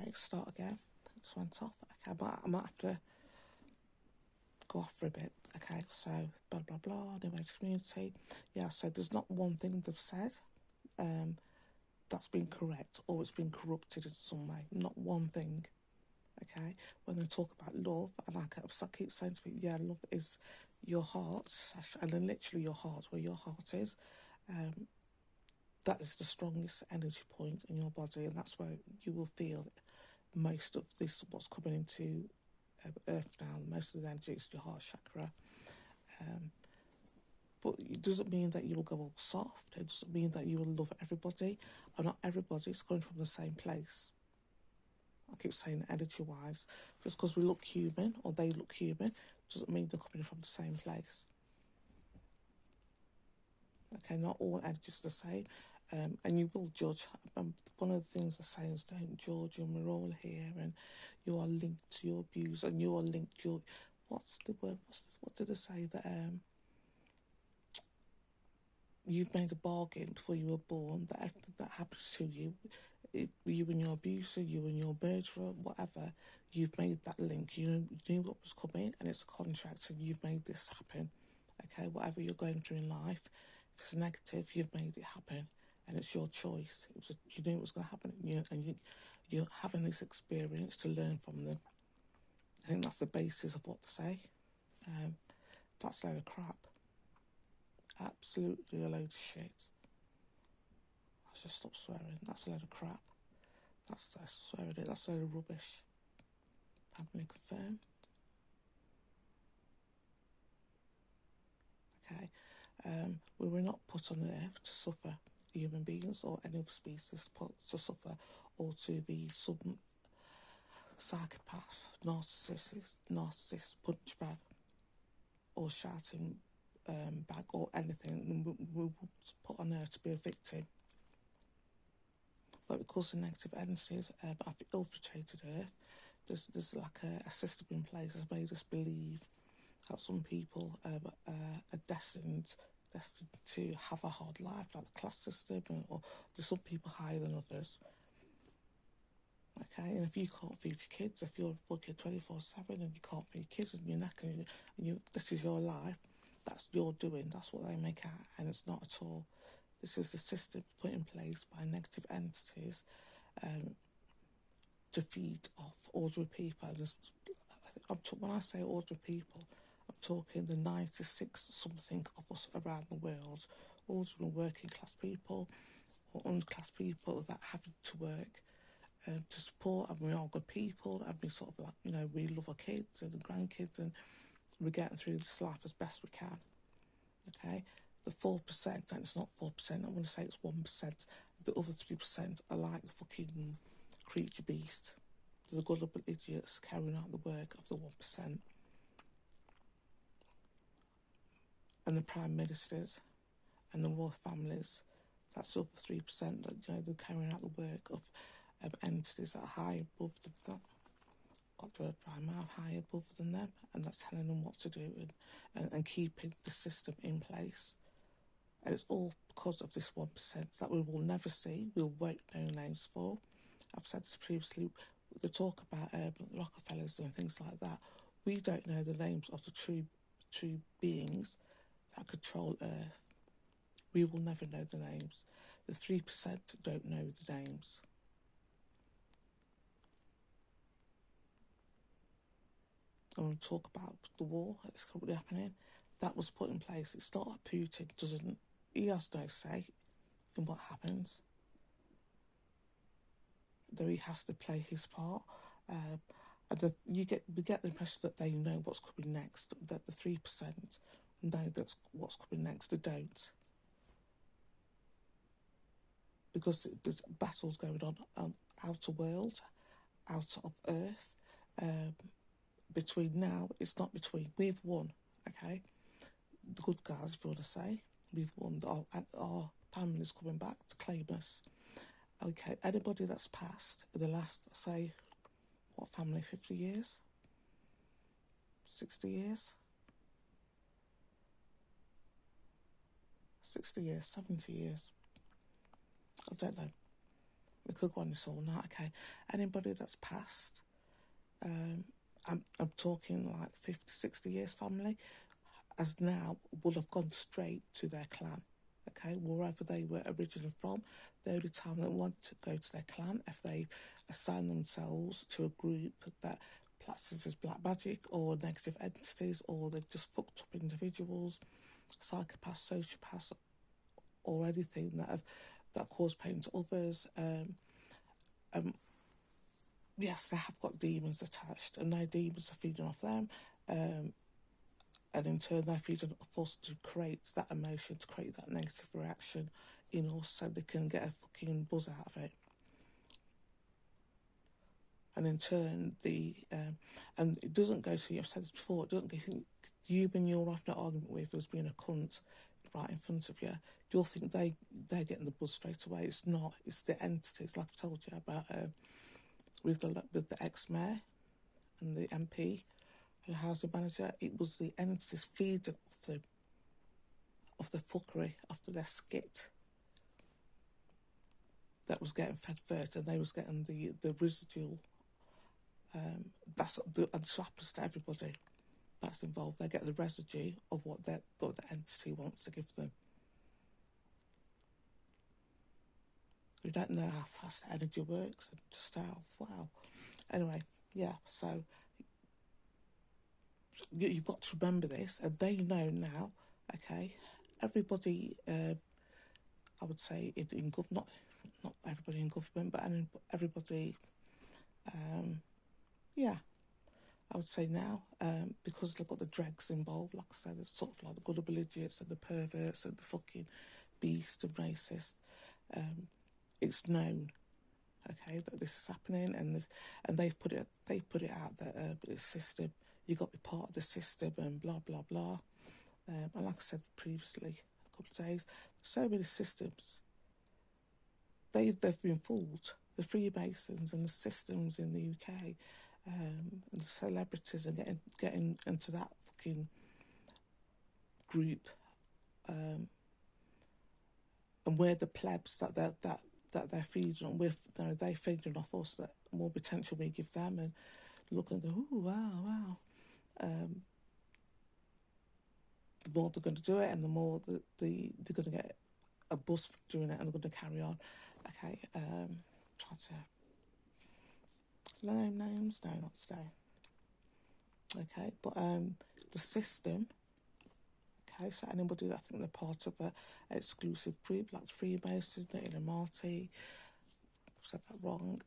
Okay, start again. Just went off. Okay, I might have to go off for a bit. Okay, so blah blah blah, new age community. Yeah, so there's not one thing they've said that's been correct or it's been corrupted in some way. Not one thing. Okay, when they talk about love, and I keep saying to people, yeah, love is your heart, and then literally your heart, where your heart is. That is the strongest energy point in your body, and that's where you will feel most of this, what's coming into Earth now. Most of the energy is your heart chakra. But it doesn't mean that you will go all soft. It doesn't mean that you will love everybody, or not everybody is coming from the same place. I keep saying energy-wise, just because we look human or they look human doesn't mean they're coming from the same place. Okay, not all energy is the same, and you will judge. One of the things they say is don't judge, and we're all here, and you are linked to your abuse, and you are linked to your, what's the word? What did they say that you've made a bargain before you were born that everything that happens to you, you and your abuser, you and your murderer, whatever, you've made that link. You knew what was coming, and it's a contract, and you've made this happen. Okay, whatever you're going through in life, if it's negative, you've made it happen, and it's your choice. You knew it was going to happen, and you're having this experience to learn from them. I think that's the basis of what they say. That's a load of crap. Absolutely a load of shit. I just stop swearing. That's a load of crap. That's swearing it. That's a load of rubbish. Family confirm. Okay. We were not put on earth to suffer. Human beings or any other species to suffer or to be some psychopath, narcissist, punch bag, or shouting bag, or anything. We were put on earth to be a victim. But because the negative energies have infiltrated Earth, there's like a system in place that's made us believe that some people are destined to have a hard life, like the class system, or there's some people higher than others. Okay, and if you can't feed your kids, if you're working 24/7 and you can't feed your kids and you're knackered and this is your life, that's your doing, that's what they make out, and it's not at all. This is the system put in place by negative entities to feed off ordinary people. When I say ordinary people, I'm talking the 96-something of us around the world, ordinary working class people or underclass people that having to work to support, and we are good people, and we sort of like, we love our kids and grandkids, and we're getting through this life as best we can. Okay, the 4%, and it's not 4%, I'm going to say it's 1%. The other 3% are like the fucking creature beast. The gullible idiots carrying out the work of the 1%. And the prime ministers and the royal families, that's the other 3% that, they're carrying out the work of entities that are high above them. Got to dry mouth high above than them, and that's telling them what to do and keeping the system in place. And it's all because of this 1% that we will never see, we won't know names for. I've said this previously, they talk about Rockefellers and things like that. We don't know the names of the true beings that control Earth. We will never know the names. The 3% don't know the names. And when we talk about the war that's currently happening, that was put in place. It's not like Putin he has no say in what happens. Though he has to play his part. And we get the impression that they know what's coming next, that the 3% know that's what's coming next. They don't. Because there's battles going on outer world, out of Earth. Between now, it's not between. We've won, okay? The good guys, if you want to say, we've won. Our family's coming back to claim us. Okay, anybody that's passed in the last, say, what family, 50 years? 60 years? 60 years, 70 years? I don't know. We could go on this all night. Okay, anybody that's passed, I'm talking like 50, 60 years family, as now will have gone straight to their clan. Okay, wherever they were originally from, the only time they want to go to their clan if they assign themselves to a group that practices black magic or negative entities, or they're just fucked up individuals, psychopaths, sociopaths, or anything that cause pain to others. Yes, they have got demons attached, and their demons are feeding off them. And in turn they're feeding off us to create that emotion, to create that negative reaction in us, so they can get a fucking buzz out of it. And in turn, and it doesn't go to, I've said this before, it doesn't go to you when you're having an argument with who's being a cunt right in front of you. You'll think they're getting the buzz straight away. It's not. It's the entities, like I've told you about with the ex-mayor and the MP, the housing manager. It was the entities feeding of the fuckery, after their skit, that was getting fed first, and they was getting the residual. And this happens to everybody that's involved. They get the residue of what the entity wants to give them. We don't know how fast energy works, and just how, wow. Anyway, yeah, so you've got to remember this, and they know now, okay? Everybody, I would say, in government, not everybody in government, but everybody, yeah, I would say now, because they've got the dregs involved, like I said, it's sort of like the gullible idiots and the perverts and the fucking beast and racist. It's known, okay, that this is happening, and they've put it out that it's system. You got to be part of the system and blah blah blah. And like I said previously, a couple of days, so many systems. They've been fooled. The Freemasons and the systems in the UK. And the celebrities are getting into that fucking group, and we're the plebs that they're feeding on. They're feeding off us. That more potential we give them, and look and go, ooh, wow. The more they're going to do it, and the more they're going to get a buzz from doing it, and they're going to carry on. Okay, try to name names. No, not today. Okay, but the system. Okay, so anybody that think they're part of an exclusive group like the Freemasons, the Illuminati, said that wrong.